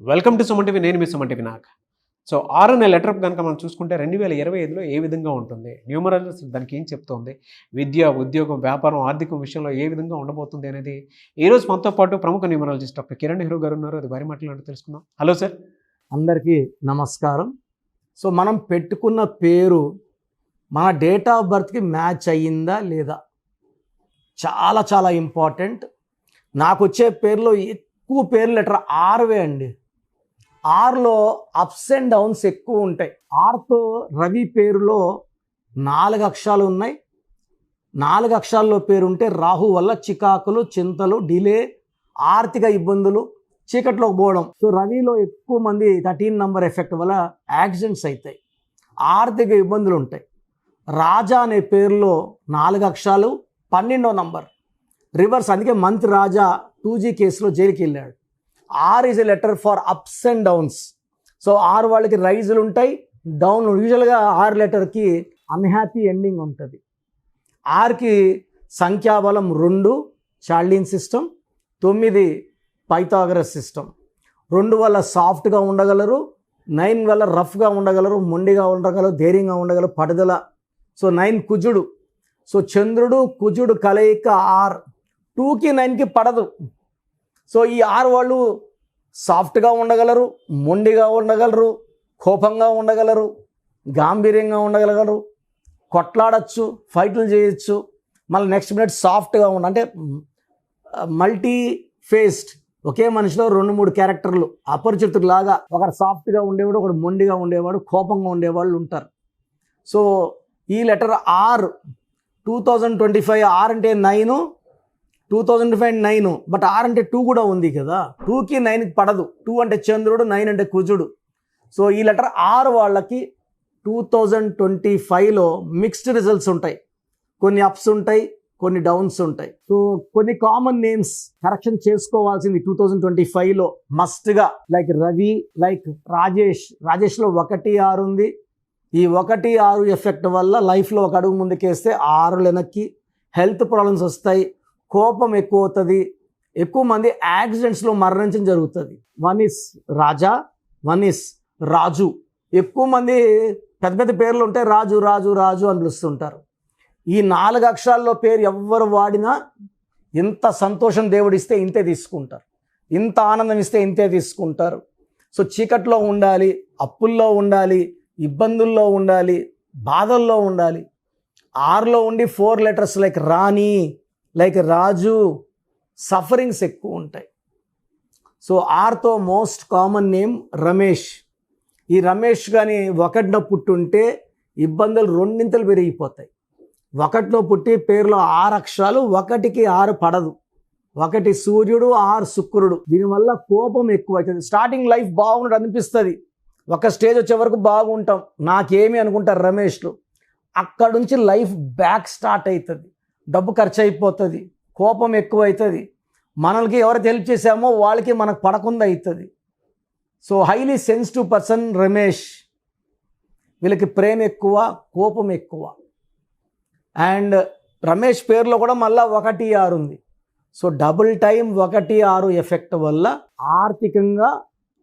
Welcome to Suman TV. నేను మీ Suman TV Nag. So 6 అనే letter కనుక మనం చూసుకుంటే 2025లో ఏ విధంగా ఉంటుంది, న్యూమరాలజీ దానికి ఏం చెప్తోంది, విద్య, ఉద్యోగం, వ్యాపారం, ఆర్థికం విషయంలో ఏ విధంగా ఉండబోతుంది అనేది ఈరోజు మనతో పాటు ప్రముఖ న్యూమరాలజిస్ట్ డాక్టర్ కిరణ్ నెహ్రూ గారు ఉన్నారు. అది వారి మాటలు తెలుసుకుందాం. Hello sir. అందరికీ నమస్కారం. సో మనం పెట్టుకున్న పేరు మన డేట్ ఆఫ్ బర్త్కి మ్యాచ్ అయ్యిందా లేదా చాలా చాలా ఇంపార్టెంట్. నాకు వచ్చే పేరులో ఎక్కువ పేర్లు లెటర్ ఆర్వే అండి. ఆర్లో అప్స్ అండ్ డౌన్స్ ఎక్కువ ఉంటాయి. ఆర్తో రవి పేరులో 4 అక్షరాలు ఉన్నాయి. 4 అక్షరాల్లో పేరు ఉంటే రాహు వల్ల చికాకులు, చింతలు, డిలే, ఆర్థిక ఇబ్బందులు, చీకట్లోకి పోవడం. సో రవిలో ఎక్కువ మంది 13 నంబర్ ఎఫెక్ట్ వల్ల యాక్సిడెంట్స్ అవుతాయి, ఆర్థిక ఇబ్బందులు ఉంటాయి. రాజా అనే పేరులో 4 అక్షరాలు, 12వ నంబర్ రివర్స్. అందుకే మంత్ రాజా 2G కేసులో జైలుకి వెళ్ళాడు. R is a letter for ups and downs. So R వాళ్ళకి రైజులు ఉంటాయి, డౌన్. యూజువల్గా ఆర్ లెటర్కి అన్హ్యాపీ ఎండింగ్ ఉంటుంది. ఆర్కి సంఖ్యాబలం 2 చార్లిన్ సిస్టమ్, 9 పైథాగరస్ సిస్టమ్. 2 వల్ల సాఫ్ట్గా ఉండగలరు, 9 వల్ల రఫ్గా ఉండగలరు, మొండిగా ఉండగలరు, ధైర్యంగా ఉండగలరు, పడుదల. సో 9 కుజుడు. సో చంద్రుడు కుజుడు కలయిక ఆర్. 2కి 9కి పడదు. సో ఈ ఆర్ వాళ్ళు సాఫ్ట్గా ఉండగలరు, మొండిగా ఉండగలరు, కోపంగా ఉండగలరు, గాంభీర్యంగా ఉండగలగలరు, కొట్లాడచ్చు, ఫైట్లు చేయొచ్చు. మళ్ళీ నెక్స్ట్ మినిట్ సాఫ్ట్గా అంటే మల్టీ ఫేస్డ్, ఒకే మనిషిలో 2-3 క్యారెక్టర్లు, అపరిచితులాగా. ఒకరు సాఫ్ట్గా ఉండేవాడు, ఒకడు మొండిగా ఉండేవాడు, కోపంగా ఉండేవాళ్ళు ఉంటారు. సో ఈ లెటర్ ఆర్ 2025 ఆర్ అంటే 9, 2025 9. బట్ ఆర్ అంటే 2 కూడా ఉంది కదా. 2కి 9కి పడదు. 2 అంటే చంద్రుడు, 9 అంటే కుజుడు. సో ఈ లెటర్ ఆర్ వాళ్ళకి 2025లో మిక్స్డ్ రిజల్ట్స్ ఉంటాయి. కొన్ని అప్స్ ఉంటాయి, కొన్ని డౌన్స్ ఉంటాయి. సో కొన్ని కామన్ నేమ్స్ కరెక్షన్ చేసుకోవాల్సింది 2025లో మస్ట్గా. Like Ravi, like Rajesh. రాజేష్లో 1 6 ఉంది. ఈ 1 6 ఎఫెక్ట్ వల్ల లైఫ్లో ఒక అడుగు ముందుకేస్తే 6 వెనక్కి. హెల్త్ ప్రాబ్లమ్స్ వస్తాయి, కోపం ఎక్కువ అవుతుంది, ఎక్కువ మంది యాక్సిడెంట్స్లో మరణించడం జరుగుతుంది. 1 is రాజా, 1 is రాజు. ఎక్కువ మంది పెద్ద పెద్ద పేర్లు ఉంటే రాజు రాజు రాజు అని పిలుస్తుంటారు. ఈ 4 అక్షరాల్లో పేరు ఎవ్వరు వాడినా ఇంత సంతోషం దేవుడిస్తే ఇంతే తీసుకుంటారు, ఇంత ఆనందం ఇస్తే ఇంతే తీసుకుంటారు. సో చీకట్లో ఉండాలి, అప్పుల్లో ఉండాలి, ఇబ్బందుల్లో ఉండాలి, బాధల్లో ఉండాలి. ఆర్లో ఉండి 4 letters like Rani, like Raju, sufferings ఎక్కువ ఉంటాయి. సో ఆర్తో మోస్ట్ కామన్ నేమ్ రమేష్. ఈ రమేష్ కానీ 1న పుట్టుంటే ఇబ్బందులు 2 పెరిగిపోతాయి. 1లో పుట్టి పేరులో 6 అక్షరాలు, 1కి 6 పడదు. 1 సూర్యుడు, 6 శుక్రుడు. దీనివల్ల కోపం ఎక్కువ అవుతుంది. స్టార్టింగ్ లైఫ్ బాగున్నట్టు అనిపిస్తుంది, ఒక స్టేజ్ వచ్చే వరకు బాగుంటాం, నాకేమి అనుకుంటారు రమేష్లు. అక్కడ నుంచి లైఫ్ బ్యాక్ స్టార్ట్ అవుతుంది, డబ్బు ఖర్చు అయిపోతుంది, కోపం ఎక్కువ అవుతుంది, మనకి ఎవరైతే హెల్ప్ చేసామో వాళ్ళకి మనకు పడకుండా అవుతుంది. So highly sensitive person Ramesh. వీళ్ళకి ప్రేమ ఎక్కువ, కోపం ఎక్కువ. అండ్ రమేష్ పేరులో కూడా మళ్ళీ 1 6 ఉంది. సో డబుల్ టైం 1 6 ఎఫెక్ట్ వల్ల ఆర్థికంగా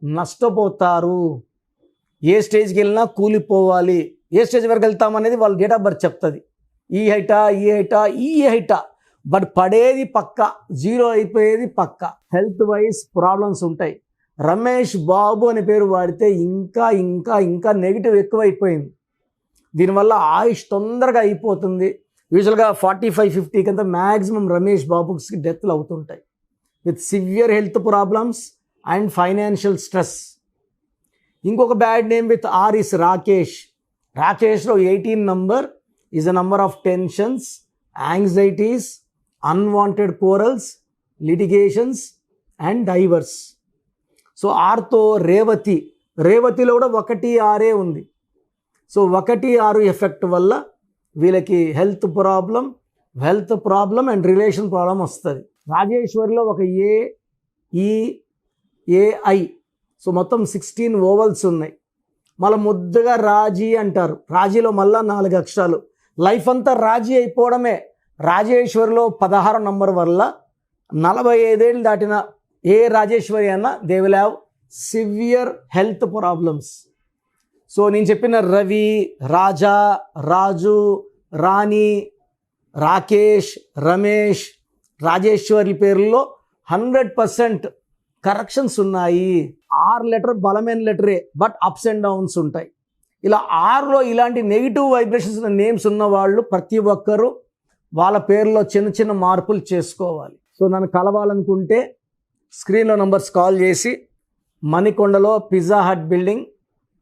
నష్టపోతారు. ఏ స్టేజ్కి వెళ్ళినా కూలిపోవాలి. ఏ స్టేజ్ వరకు వెళ్తామనేది వాళ్ళ డేట్ ఆఫ్ బర్త్ చెప్తుంది. ఈ హైటా బట్ పడేది పక్క, 0 అయిపోయేది పక్క. హెల్త్ వైజ్ ప్రాబ్లమ్స్ ఉంటాయి. రమేష్ బాబు అనే పేరు వాడితే ఇంకా ఇంకా ఇంకా నెగిటివ్ ఎక్కువైపోయింది. దీనివల్ల ఆయుష్ తొందరగా అయిపోతుంది. యూజువల్గా 45-50 కంతా మ్యాక్సిమం రమేష్ బాబుకి డెత్లు అవుతుంటాయి with severe health problems and financial stress. ఇంకొక bad name with R is Rakesh. రాకేష్లో 18 number is a number of tensions, anxieties, unwanted quarrels, litigations and divorce. So ఆర్తో రేవతి. రేవతిలో కూడా 1 6 ఉంది. సో 1 6 ఎఫెక్ట్ వల్ల వీళ్ళకి health problem and relation problem వస్తుంది. రాజేశ్వరిలో ఒక ఏఐ. సో మొత్తం 16 ఓవల్స్ ఉన్నాయి. మళ్ళీ ముద్దుగా రాజీ అంటారు. రాజీలో మళ్ళీ 4 అక్షరాలు. లైఫ్ అంతా రాజీ అయిపోవడమే. రాజేశ్వరిలో 16 నంబర్ వల్ల 45 ఏళ్ళు దాటిన ఏ రాజేశ్వరి అన్నా they will have severe health problems. So నేను చెప్పిన రవి, రాజా, రాజు, రాణి, రాకేష్, రమేష్, రాజేశ్వరి పేర్లలో 100% కరెక్షన్స్ ఉన్నాయి. 6 లెటర్ బలమైన లెటరే, బట్ అప్స్ అండ్ డౌన్స్ ఉంటాయి. ఇలా 6లో ఇలాంటి నెగిటివ్ వైబ్రేషన్స్ ఉన్న నేమ్స్ ఉన్న వాళ్ళు ప్రతి ఒక్కరూ వాళ్ళ పేర్లో చిన్న చిన్న మార్పులు చేసుకోవాలి. సో నన్ను కలవాలనుకుంటే స్క్రీన్లో నంబర్స్ కాల్ చేసి మణికొండలో పిజ్జా హట్ బిల్డింగ్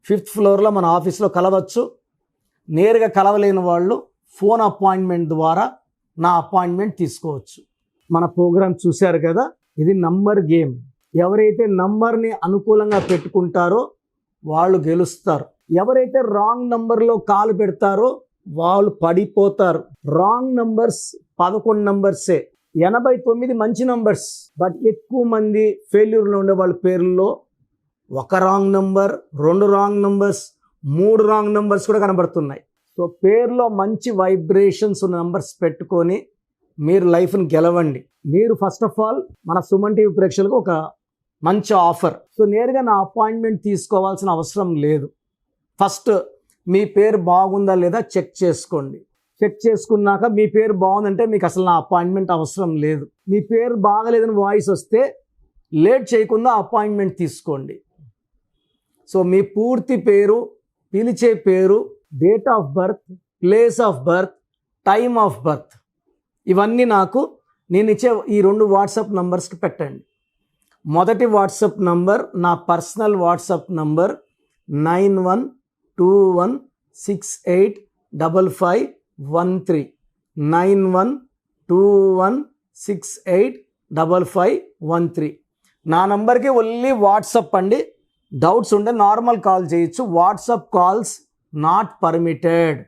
5th ఫ్లోర్లో మన ఆఫీస్లో కలవచ్చు. నేరుగా కలవలేని వాళ్ళు ఫోన్ అపాయింట్మెంట్ ద్వారా నా అపాయింట్మెంట్ తీసుకోవచ్చు. మన ప్రోగ్రామ్ చూశారు కదా, ఇది నంబర్ గేమ్. ఎవరైతే నంబర్ని అనుకూలంగా పెట్టుకుంటారో వాళ్ళు గెలుస్తారు. ఎవరైతే రాంగ్ నంబర్లో కాలు పెడతారో వాళ్ళు పడిపోతారు. Wrong numbers 11 నంబర్సే. 89 మంచి నంబర్స్, బట్ ఎక్కువ మంది ఫెయిల్యూర్లో ఉండే వాళ్ళ పేర్లలో 1 wrong number, 2 wrong numbers, 3 wrong numbers కూడా కనబడుతున్నాయి. సో పేరులో మంచి వైబ్రేషన్స్ ఉన్న నంబర్స్ పెట్టుకొని మీరు లైఫ్ని గెలవండి. మీరు ఫస్ట్ ఆఫ్ ఆల్ మన సుమన్ టీవీ ప్రేక్షకులకు ఒక మంచి ఆఫర్. సో నేరుగా నా అపాయింట్మెంట్ తీసుకోవాల్సిన అవసరం లేదు. ఫస్ట్ మీ పేరు బాగుందా లేదా చెక్ చేసుకోండి. చెక్ చేసుకున్నాక మీ పేరు బాగుందంటే మీకు అసలు నా అపాయింట్మెంట్ అవసరం లేదు. మీ పేరు బాగలేదని వాయిస్ వస్తే లేట్ చేయకుండా అపాయింట్మెంట్ తీసుకోండి. సో మీ పూర్తి పేరు, పిలిచే పేరు, date of birth, place of birth, time of birth, ఇవన్నీ నాకు నేను ఇచ్చే ఈ 2 వాట్సాప్ నంబర్స్కి పెట్టండి. మొదటి వాట్సాప్ నంబర్ నా పర్సనల్ వాట్సాప్ నంబర్ 9121685513 9121685513. నా నంబర్కి ఓన్లీ వాట్సాప్ అండి. డౌట్స్ ఉంటే నార్మల్ కాల్ చేయొచ్చు. WhatsApp calls not permitted.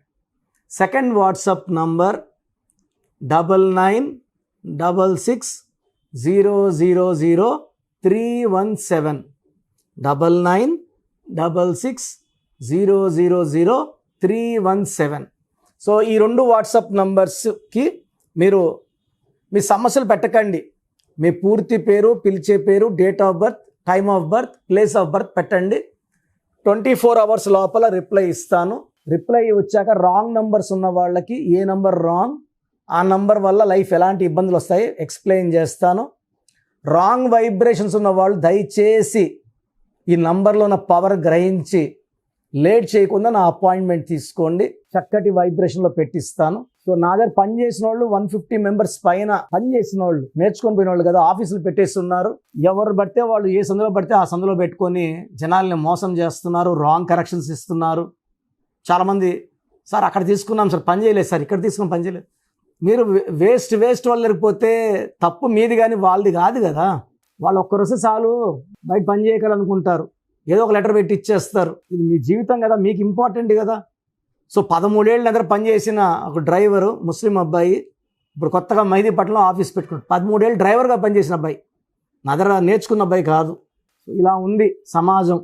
Second WhatsApp number 9966000317 9966000317. So ఈ 2 వాట్సాప్ నంబర్స్కి మీరు మీ సమస్యలు పెట్టకండి. మీ పూర్తి పేరు, పిలిచే పేరు, date of birth, time of birth, place of birth పెట్టండి. 24 అవర్స్ లోపల రిప్లై ఇస్తాను. రిప్లై వచ్చాక రాంగ్ నంబర్స్ ఉన్న వాళ్ళకి ఏ నంబర్ రాంగ్, ఆ నంబర్ వల్ల లైఫ్ ఎలాంటి ఇబ్బందులు వస్తాయి ఎక్స్ప్లెయిన్ చేస్తాను. రాంగ్ వైబ్రేషన్స్ ఉన్న వాళ్ళు దయచేసి ఈ నంబర్లో ఉన్న పవర్ గ్రహించి లేట్ చేయకుండా నా అపాయింట్మెంట్ తీసుకోండి. చక్కటి వైబ్రేషన్లో పెట్టిస్తాను. సో నా దగ్గర పనిచేసిన వాళ్ళు 150 మెంబర్స్ పైన పనిచేసిన వాళ్ళు, నేర్చుకొని పోయిన వాళ్ళు కదా, ఆఫీసులు పెట్టేస్తున్నారు. ఎవరు పడితే వాళ్ళు ఏ సందులో పడితే ఆ సందులో పెట్టుకొని జనాల్ని మోసం చేస్తున్నారు, రాంగ్ కరెక్షన్స్ ఇస్తున్నారు. చాలామంది సార్ అక్కడ తీసుకున్నాం సార్ పని చేయలేదు, సార్ ఇక్కడ తీసుకున్నాం పని చేయలేదు. మీరు వేస్ట్ వాళ్ళు లేకపోతే తప్పు మీది కానీ వాళ్ళది కాదు కదా. వాళ్ళు ఒక్కరోజు చాలు బయట పని చేయగలనుకుంటారు, ఏదో ఒక లెటర్ పెట్టి ఇచ్చేస్తారు. ఇది మీ జీవితం కదా, మీకు ఇంపార్టెంట్ కదా. సో 13 ఏళ్ళ దగ్గర పనిచేసిన ఒక డ్రైవరు, ముస్లిం అబ్బాయి, ఇప్పుడు కొత్తగా మెహదీపట్నంలో ఆఫీస్ పెట్టుకున్నాడు. 13 ఏళ్ళు డ్రైవర్గా పనిచేసిన అబ్బాయి, నా దగ్గర నేర్చుకున్న అబ్బాయి కాదు. ఇలా ఉంది సమాజం.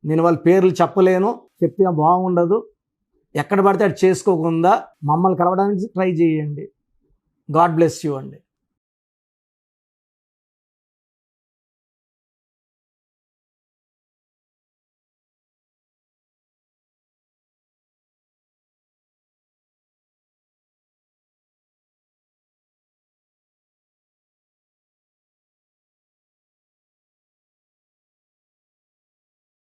నేను వాళ్ళ పేర్లు చెప్పలేను, చెప్తే బాగుండదు. ఎక్కడ పడితే అది చేసుకోకుండా మమ్మల్ని కలవడానికి ట్రై చేయండి. గాడ్ బ్లెస్ యూ అండి.